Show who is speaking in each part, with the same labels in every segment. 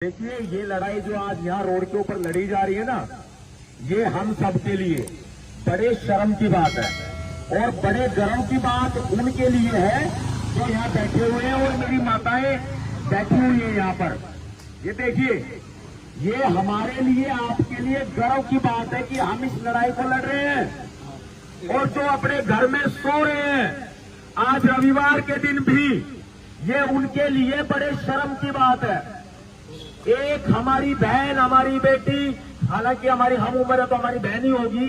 Speaker 1: देखिए, ये लड़ाई जो आज यहाँ रोड के ऊपर लड़ी जा रही है ना, ये हम सब के लिए बड़े शर्म की बात है और बड़े गर्व की बात उनके लिए है जो यहाँ बैठे हुए हैं और मेरी माताएं बैठी हुई हैं यहाँ पर। ये देखिए, ये हमारे लिए, आपके लिए गर्व की बात है कि हम इस लड़ाई को लड़ रहे हैं। और जो अपने घर में सो रहे हैं आज रविवार के दिन भी, ये उनके लिए बड़े शर्म की बात है। एक हमारी बहन, हमारी बेटी, हालांकि हमारी हम उम्र है तो हमारी बहन ही होगी,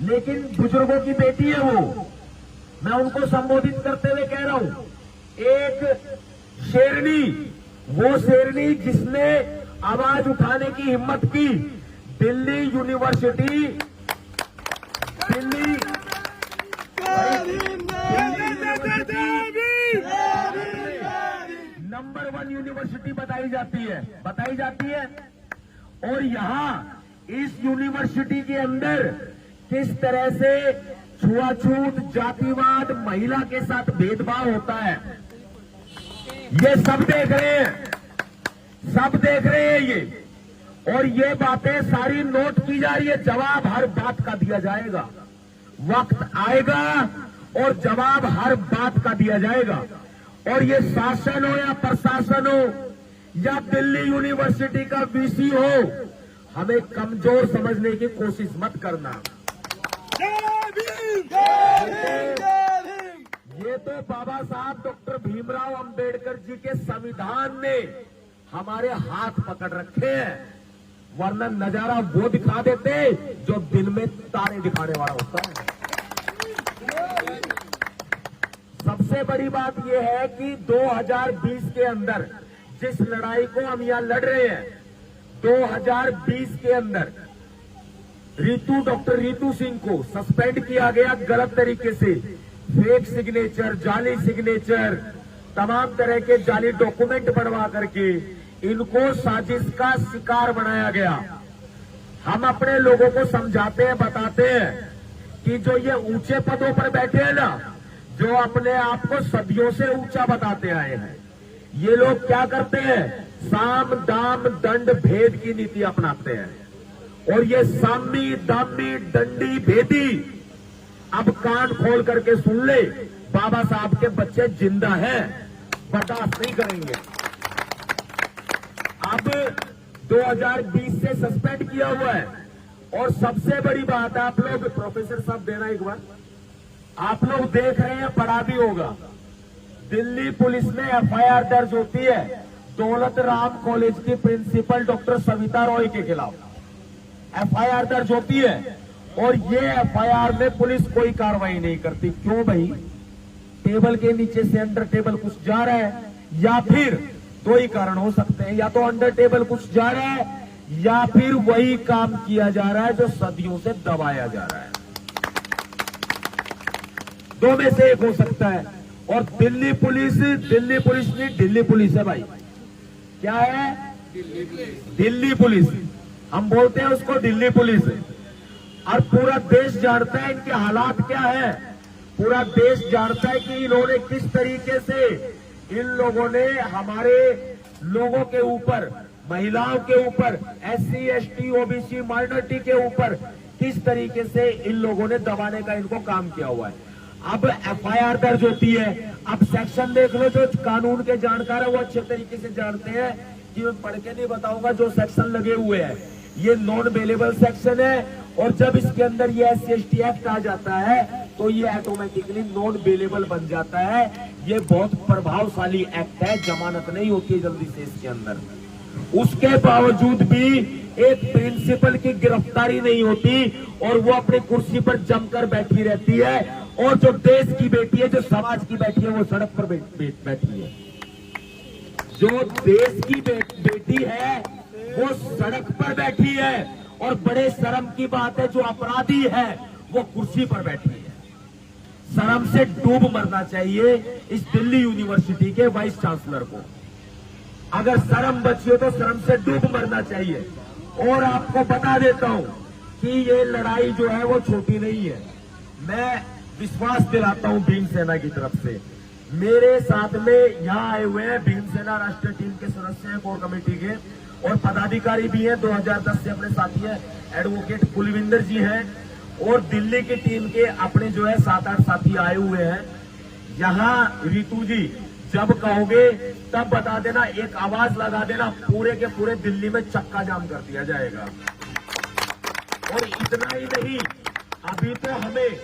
Speaker 1: लेकिन बुजुर्गों की बेटी है वो, मैं उनको संबोधित करते हुए कह रहा हूं, एक शेरनी, वो शेरनी जिसने आवाज उठाने की हिम्मत की, Delhi university, Delhi number 1 university बताई जाती है। और यहाँ इस यूनिवर्सिटी के अंदर किस तरह से छुआछूत, जातिवाद, महिला के साथ भेदभाव होता है, ये सब देख रहे हैं ये। और ये बातें सारी नोट की जा रही है। जवाब हर बात का दिया जाएगा, वक्त आएगा और जवाब हर बात का दिया जाएगा। और ये शासन हो या प्रशासन हो या दिल्ली यूनिवर्सिटी का वीसी हो, हमें कमजोर समझने की कोशिश मत करना। ये तो बाबा साहब डॉक्टर भीमराव अंबेडकर जी के संविधान ने हमारे हाथ पकड़ रखे हैं, वरना नजारा वो दिखा देते जो दिन में तारे दिखाने वाला होता है। सबसे बड़ी बात यह है कि 2020 के अंदर जिस लड़ाई को हम यहां लड़ रहे हैं, 2020 के अंदर डॉक्टर रितु सिंह को सस्पेंड किया गया गलत तरीके से, फेक सिग्नेचर, जाली सिग्नेचर, तमाम तरह के जाली डॉक्यूमेंट बनवा करके इनको साजिश का शिकार बनाया गया। हम अपने लोगों को समझाते हैं, बताते हैं कि जो ये ऊंचे पदों पर बैठे हैं ना, जो अपने आप को सदियों से ऊंचा बताते आए हैं, ये लोग क्या करते हैं, साम दाम दंड भेद की नीति अपनाते हैं। और ये सामी दामी दंडी भेदी, अब कान खोल करके सुन ले, बाबा साहब के बच्चे जिंदा हैं, बर्दाश्त नहीं करेंगे। अब 2020 से सस्पेंड किया हुआ है। और सबसे बड़ी बात है, आप लोग प्रोफेसर साहब देना एक बार, आप लोग देख रहे हैं, पढ़ा भी होगा, दिल्ली पुलिस में एफआईआर दर्ज होती है दौलत राम कॉलेज की प्रिंसिपल डॉक्टर सविता रॉय के खिलाफ एफआईआर दर्ज होती है। और ये एफआईआर में पुलिस कोई कार्रवाई नहीं करती। क्यों भाई? टेबल के नीचे से अंडर टेबल कुछ जा रहा है, या फिर दो ही कारण हो सकते हैं, या तो अंडर टेबल कुछ जा रहा है या फिर वही काम किया जा रहा है जो सदियों से दबाया जा रहा है। दो में से एक हो सकता है। और दिल्ली पुलिस नहीं, दिल्ली पुलिस है भाई। क्या है? दिल्ली पुलिस। हम बोलते हैं उसको दिल्ली पुलिस। और पूरा देश जानता है इनके हालात क्या है, पूरा देश जानता है कि इन्होंने किस तरीके से, इन लोगों ने हमारे लोगों के ऊपर, महिलाओं के ऊपर, SC ST OBC माइनॉरिटी के ऊपर किस तरीके से इन लोगों ने दबाने का इनको काम किया हुआ है। अब एफआईआर दर्ज होती है। अब सेक्शन देख लो, जो कानून के जानकार है वो अच्छे तरीके से जानते हैं कि मैं पढ़ के नहीं बताऊंगा जो सेक्शन लगे हुए हैं। ये नॉन बेलेबल सेक्शन है, और जब इसके अंदर ये SC ST एक्ट आ जाता है तो ये ऑटोमेटिकली नॉन बेलेबल बन जाता है। ये बहुत प्रभावशाली एक्ट है, जमानत नहीं होती है जल्दी से इसके अंदर। उसके बावजूद भी एक प्रिंसिपल की गिरफ्तारी नहीं होती और वो अपनी कुर्सी पर जमकर बैठी रहती है। और जो देश की बेटी है, जो समाज की बेटी है, वो सड़क पर बैठी है। जो देश की बेटी है वो सड़क पर बैठी है। और बड़े शर्म की बात है, जो अपराधी है वो कुर्सी पर बैठी है। शर्म से डूब मरना चाहिए इस दिल्ली यूनिवर्सिटी के वाइस चांसलर को। अगर शर्म बची हो तो शर्म से डूब मरना चाहिए। और आपको बता देता हूं कि ये लड़ाई जो है वो छोटी नहीं है। मैं विश्वास दिलाता हूं भीम सेना की तरफ से मेरे साथ में यहाँ आए हुए हैं भीमसेना राष्ट्रीय टीम के सदस्य हैं, कोर कमेटी के, और पदाधिकारी भी हैं। 2010 से अपने साथी हैं, एडवोकेट कुलविंदर जी हैं, और दिल्ली की टीम के अपने जो है 7-8 साथी आए हुए हैं। यहाँ रितु जी जब कहोगे तब बता देना, एक आवाज लगा देना, पूरे के पूरे दिल्ली में चक्का जाम कर दिया जाएगा। और इतना ही नहीं, अभी तो हमें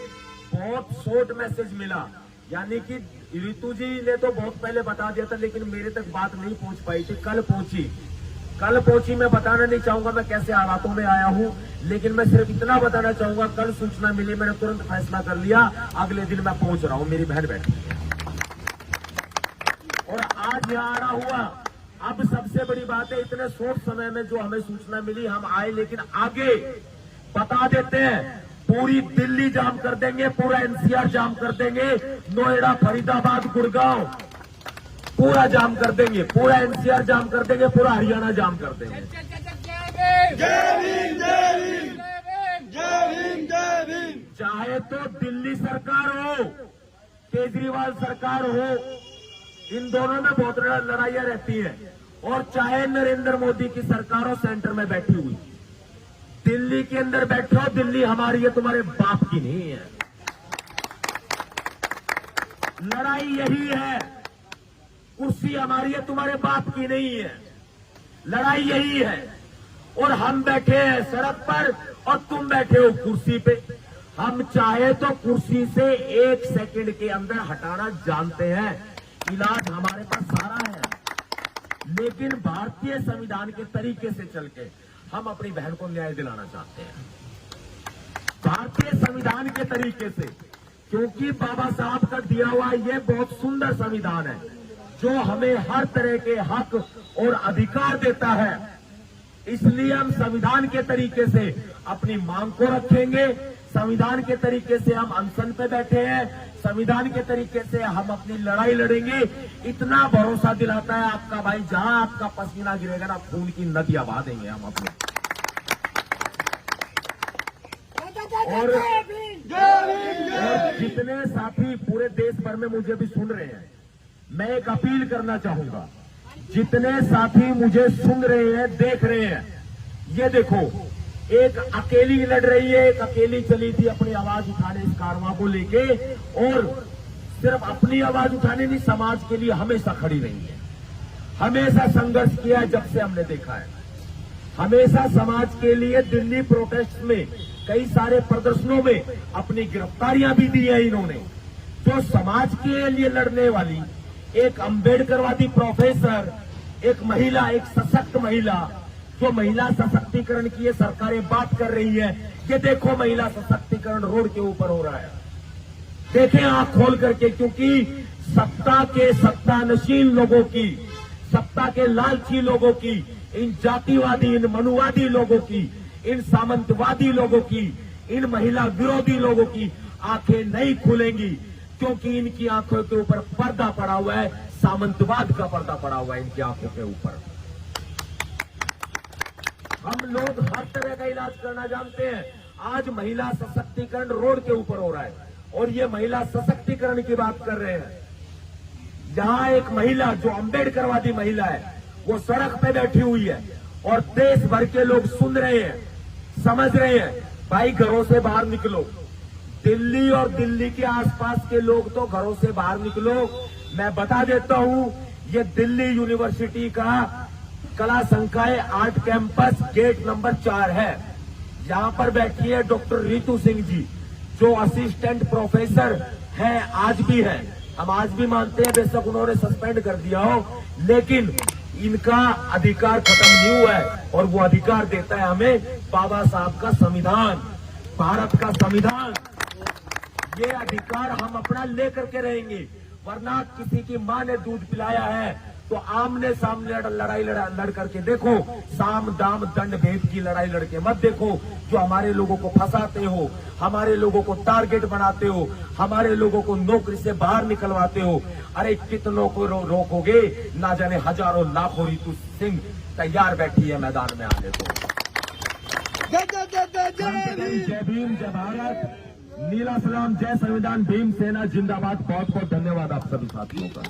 Speaker 1: बहुत शॉर्ट मैसेज मिला, यानी कि रितु जी ने तो बहुत पहले बता दिया था, लेकिन मेरे तक बात नहीं पहुंच पाई थी। कल पहुंची। मैं बताना नहीं चाहूंगा मैं कैसे हालातों में आया हूं, लेकिन मैं सिर्फ इतना बताना चाहूंगा, कल सूचना मिली, मैंने तुरंत फैसला कर लिया, अगले दिन मैं पहुंच रहा हूं, मेरी बहन बैठी है। और आज यहाँ आना हुआ। अब सबसे बड़ी बात है, इतने शॉर्ट समय में जो हमें सूचना मिली, हम आए, लेकिन आगे बता देते हैं, पूरी दिल्ली जाम कर देंगे, पूरा एनसीआर जाम कर देंगे, नोएडा, फरीदाबाद, गुड़गांव पूरा जाम कर देंगे, पूरा एनसीआर जाम कर देंगे, पूरा हरियाणा जाम कर देंगे। चाहे तो दिल्ली सरकार हो, केजरीवाल सरकार हो, इन दोनों में बहुत लड़ाइयां रहती हैं, और चाहे नरेंद्र मोदी की सरकार हो सेंटर में बैठी हुई, दिल्ली के अंदर बैठे हो, दिल्ली हमारी है, तुम्हारे बाप की नहीं है। लड़ाई यही है, कुर्सी हमारी है, तुम्हारे बाप की नहीं है। लड़ाई यही है, और हम बैठे हैं सड़क पर और तुम बैठे हो कुर्सी पे। हम चाहे तो कुर्सी से 1 सेकंड के अंदर हटाना जानते हैं, इलाज हमारे पास सारा है, लेकिन भारतीय संविधान के तरीके से चल के हम अपनी बहन को न्याय दिलाना चाहते हैं, भारतीय संविधान के तरीके से, क्योंकि बाबा साहब का दिया हुआ ये बहुत सुंदर संविधान है, जो हमें हर तरह के हक और अधिकार देता है। इसलिए हम संविधान के तरीके से अपनी मांग को रखेंगे, संविधान के तरीके से हम अनशन पे बैठे हैं, संविधान के तरीके से हम अपनी लड़ाई लड़ेंगे। इतना भरोसा दिलाता है आपका भाई, जहां आपका पसीना गिरेगा ना, खून की नदियां बहा देंगे हम अपने। और जितने साथी पूरे देश भर में मुझे भी सुन रहे हैं, मैं एक अपील करना चाहूंगा, जितने साथी मुझे सुन रहे हैं, देख रहे हैं, ये देखो, एक अकेली लड़ रही है, एक अकेली चली थी अपनी आवाज उठाने इस कारवां को लेके, और सिर्फ अपनी आवाज उठाने नहीं, समाज के लिए हमेशा खड़ी रही है, हमेशा संघर्ष किया है। जब से हमने देखा है, हमेशा समाज के लिए दिल्ली प्रोटेस्ट में, कई सारे प्रदर्शनों में अपनी गिरफ्तारियां भी दी है इन्होंने। तो समाज के लिए लड़ने वाली एक अम्बेडकरवादी प्रोफेसर, एक महिला, एक सशक्त महिला, जो महिला सशक्तिकरण की ये सरकारें बात कर रही है, ये देखो महिला सशक्तिकरण रोड के ऊपर हो रहा है, देखें आंख खोल करके, क्योंकि सत्ता के सत्तानशील लोगों की, सत्ता के लालची लोगों की, इन जातिवादी, इन मनुवादी लोगों की, इन सामंतवादी लोगों की, इन महिला विरोधी लोगों की आंखें नहीं खुलेंगी, क्योंकि इनकी आंखों के ऊपर पर्दा पड़ा हुआ है, सामंतवाद का पर्दा पड़ा हुआ है इनकी आंखों के ऊपर। हम लोग हर तरह का इलाज करना जानते हैं। आज महिला सशक्तिकरण रोड के ऊपर हो रहा है, और ये महिला सशक्तिकरण की बात कर रहे हैं। जहां एक महिला जो अम्बेडकरवादी महिला है, वो सड़क पे बैठी हुई है, और देश भर के लोग सुन रहे हैं, समझ रहे हैं, भाई घरों से बाहर निकलो। दिल्ली और दिल्ली के आसपास के लोग तो घरों से बाहर निकलो। मैं बता देता हूं, ये दिल्ली यूनिवर्सिटी का कला संकाय आर्ट कैंपस गेट नंबर 4 है। यहां पर बैठी है डॉक्टर रितु सिंह जी, जो असिस्टेंट प्रोफेसर हैं, आज भी है। हम आज भी मानते हैं, बेशक उन्होंने सस्पेंड कर दिया हो, लेकिन इनका अधिकार खत्म नहीं हुआ है, और वो अधिकार देता है हमें बाबा साहब का संविधान, भारत का संविधान। ये अधिकार हम अपना लेकर के रहेंगे, वरना किसी की मां ने दूध पिलाया है तो आमने सामने लड़ाई लड़ करके देखो, साम दाम दंड भेद की लड़ाई लड़के मत देखो, जो हमारे लोगों को फंसाते हो, हमारे लोगों को टारगेट बनाते हो, हमारे लोगों को नौकरी से बाहर निकलवाते हो। अरे कितनों को रोकोगे, ना जाने हजारों लाखों रितु सिंह तैयार बैठी है मैदान में आने को। जय भीम, जय भारत, नीला सलाम, जय संविधान, भीम सेना जिंदाबाद। बहुत बहुत धन्यवाद आप सभी साथियों का।